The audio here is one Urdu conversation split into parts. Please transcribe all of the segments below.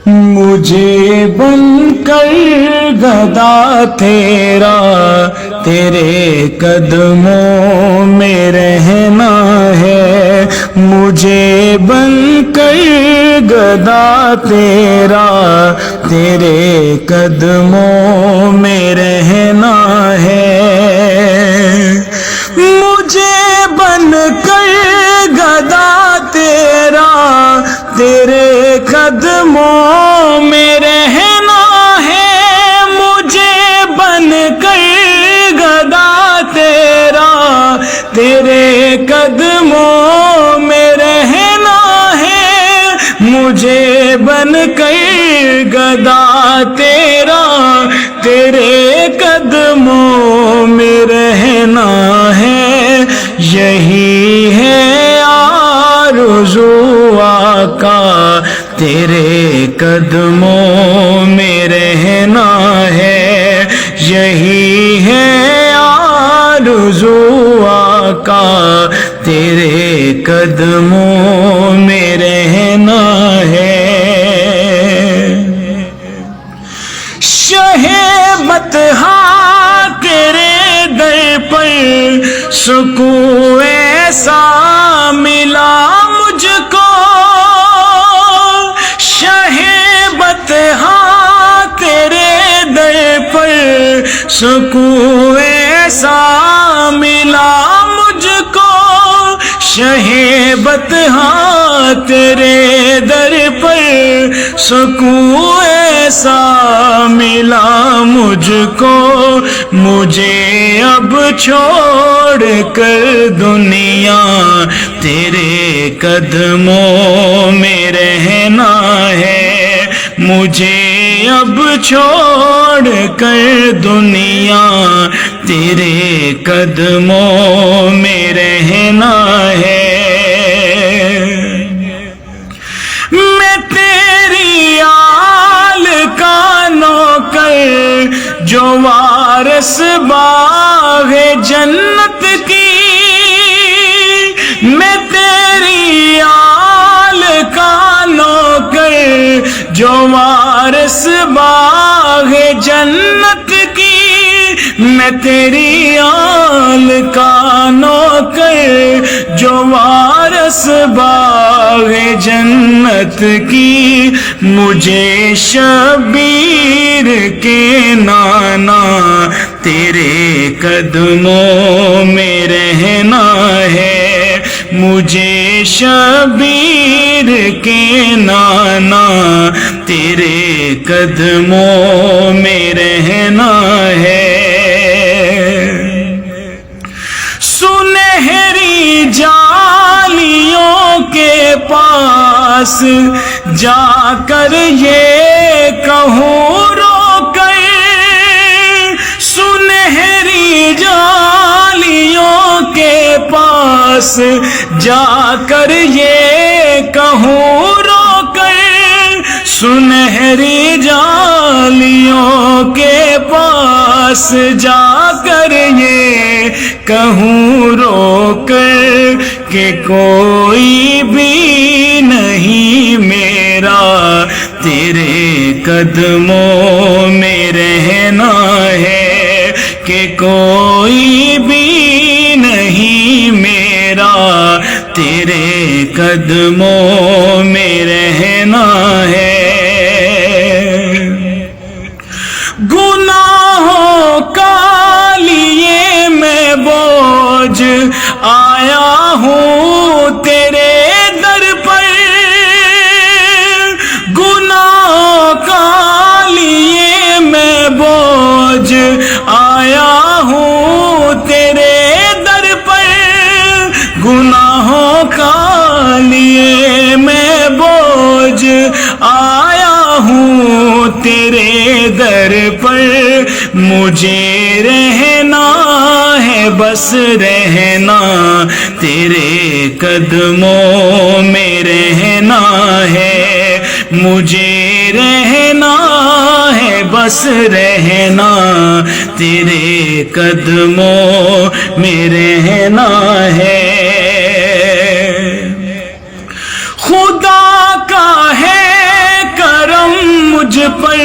مجھے بن کر گدا تیرا تیرے قدموں میں رہنا ہے، مجھے بن کر گدا تیرا تیرے قدموں میں رہنا ہے، مجھے بن کر گدا تیرا تیرے قدموں میں رہنا ہے، مجھے بن کر گدا تیرا تیرے قدموں میں رہنا ہے، مجھے بن کر گدا تیرا تیرے قدموں میں رہنا ہے، یہی ہے آرزو آقا تیرے قدموں میں رہنا ہے، یہی ہے آرزو آقا تیرے قدموں میں رہنا ہے۔ شہ بطحا تیرے در پر سکون ایسا ملا مجھ کو، شہ بطحا تیرے در پر سکون ایسا ملا مجھ کو، شہ بطحا تیرے در پر سکون ایسا ملا مجھ کو، مجھے اب چھوڑ کر دنیا تیرے قدموں میں رہنا ہے، مجھے اب چھوڑ کر دنیا تیرے قدموں میں رہنا ہے، میں تیری آل کا نوکر جو وارث باغ جنت کی، میں تیری آل کا نوکر جو وارث باغ جنت کی، میں تیری آل کا نوکر جو وارث باغ جنت کی، مجھے شبیر کے نانا تیرے قدموں میں رہنا ہے، مجھے شبیر کے نانا تیرے قدموں میں رہنا ہے، سنہری جالیوں کے پاس جا کر یہ کہوں رو کر، سنہری جالیوں کے پاس جا کر یہ کہوں رو کر، سنہری جالیوں کے پاس جا کر یہ کہوں رو کر کہ کوئی بھی نہیں میرا تیرے قدموں میں رہنا ہے، کہ کوئی بھی نہیں میرا تیرے قدموں میں رہنا ہے، گناہوں کا لیے میں بوجھ آیا ہوں تیرے در پر، گناہوں کا لیے میں بوجھ آیا ہوں تیرے در پر، گناہوں کا لیے میں بوجھ آیا ہوں تیرے در پر، مجھے رہنا ہے بس رہنا تیرے قدموں میں رہنا ہے، مجھے رہنا ہے بس رہنا تیرے قدموں میں رہنا ہے، خدا کا ہے کرم پر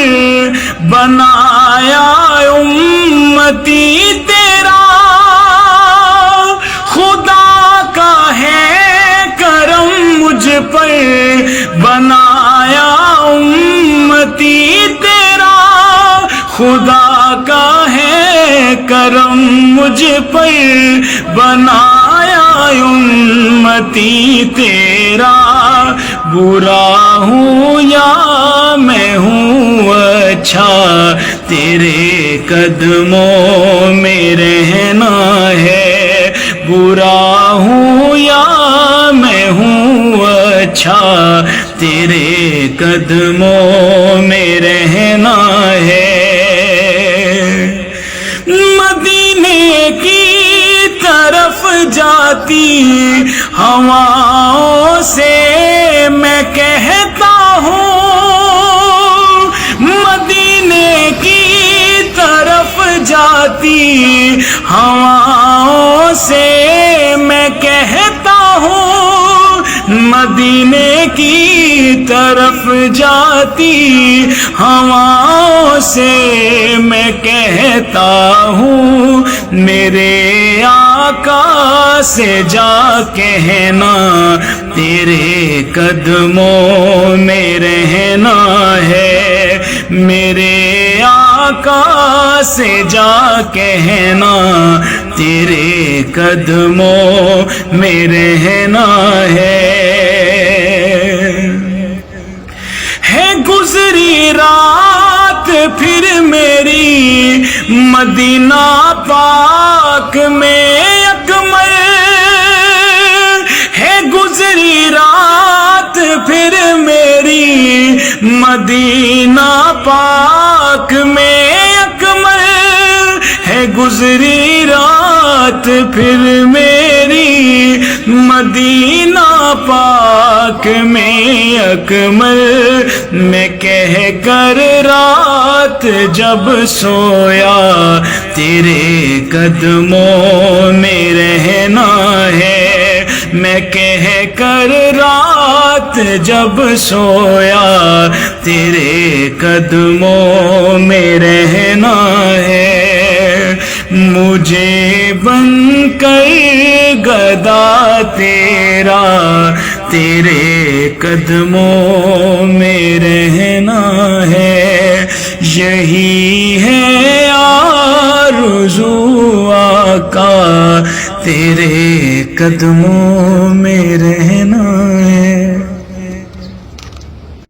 بنایا امتی تیرا، خدا کا ہے کرم مجھ پر بنایا امتی تیرا، خدا کا ہے کرم مجھ پر بنایا امتی تیرا، برا ہوں یا میں ہوں اچھا تیرے قدموں میں رہنا ہے، برا ہوں یا میں ہوں اچھا تیرے قدموں میں رہنا ہے۔ مدینے کی طرف جاتی ہواؤں سے میں کہتا ہوں، مدینے کی طرف جاتی ہواؤں سے میں کہتا ہوں، مدینے کی طرف جاتی ہواؤں سے میں کہتا ہوں، میرے آقا سے جا کہنا تیرے قدموں میں رہنا ہے، میرے آقا سے جا کہنا تیرے قدموں میں رہنا ہے۔ گزری رات پھر میری مدینہ پاک میں اکمل ہے، گزری رات پھر میری مدینہ پاک میں اکمل ہے، گزری رات پھر میری مدینہ پاک میں اکمل، میں کہہ کر رات جب سویا تیرے قدموں میں رہنا ہے، میں کہہ کر رات جب سویا تیرے قدموں میں رہنا ہے، مجھے بن کر گدا تیرا تیرے قدموں میں رہنا ہے، یہی ہے آرزو آقا تیرے قدموں میں رہنا